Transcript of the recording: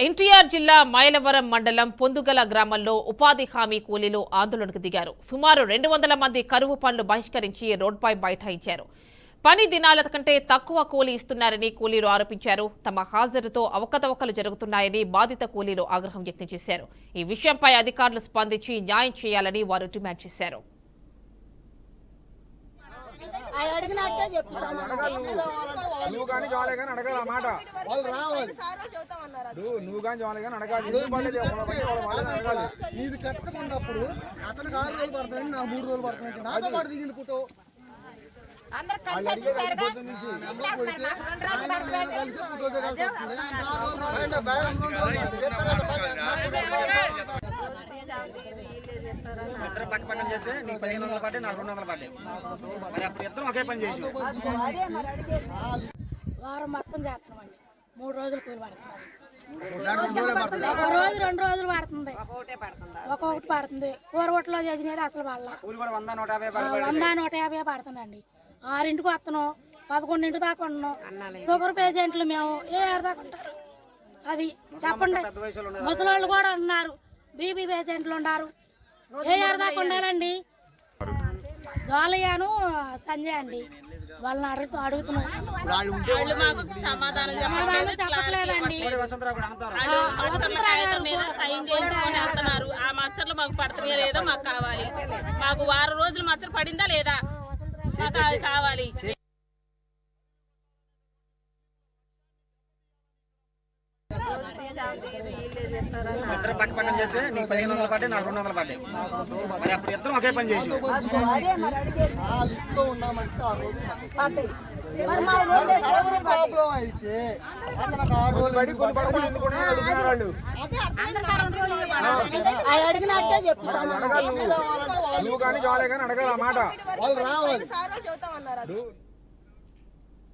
ఎన్టీఆర్ జిల్లా మైలవరం మండలం పొందుగల గ్రామంలో ఉపాధి హామీ కూలీలు ఆందోళనకు దిగారు. సుమారు 200 మంది కరువు పనులు బహిష్కరించి రోడ్డుపై బైఠాయించారు. పని దినాల కంటే తక్కువ కూలీ ఇస్తున్నారని కూలీలు ఆరోపించారు. తమ హాజరుతో అవకతవకలు జరుగుతున్నాయని బాధిత కూలీలు ఆగ్రహం వ్యక్తం చేశారు. ఈ విషయంపై అధికారులు స్పందించి న్యాయం చేయాలని వారు డిమాండ్ చేశారు. ఇది కట్టుకున్నప్పుడు అతనికి 6 రోజులు పడుతుంది, నాకు 3 రోజులు పడుతుంది. నాతో పాటు దిగింది ఫోటో ఇద్దరు పక్క పక్కన చేస్తే నీకు 1500 పడ్డాయి, నాకు 200 పడ్డాయి. మరి అప్పుడు ఇద్దరం ఒకే పని చేసి వారం మొత్తం చేస్తున్నామండి. 3 రోజులు కూలి పడుతున్నారు. 1 రోజు 2 రోజులు పడుతుంది, ఒక్కొక్కటి పడుతుంది. కూరగొట్టలో చేసినది అసలు వాళ్ళ 100-150 పడుతుందండి. 6ంటికి వస్తున్నాం, 11 దాకా ఉన్నాం. షుగర్ పేషెంట్లు మేము ఏ దాకా ఉంటారు అది చెప్పండి. ముసలోళ్ళు కూడా ఉన్నారు, బీపీ పేషెంట్లు ఉన్నారు. ఏ దాకా ఉండాలండి. జోలయ్యాను సంజయ్ అండి, వాళ్ళని అడుగుతున్నాం. సమాధానం చెప్పట్లేదండి. ఆ మచ్చర్లు మాకు పడుతున్నాయా లేదా మాకు కావాలి. మాకు వారం రోజులు మచ్చరు పడిందా లేదా మాకు అది కావాలి. ఇద్దరు పక్క పక్కన చేస్తే నీకు 1500 పడ్డాయి, నాకు 200 పడ్డాయి. మరి అప్పుడు ఇద్దరం ఒకే పని చేసి ప్రాబ్లం అయితే అడిగినట్టే చెప్పి వాళ్ళు రావాలి.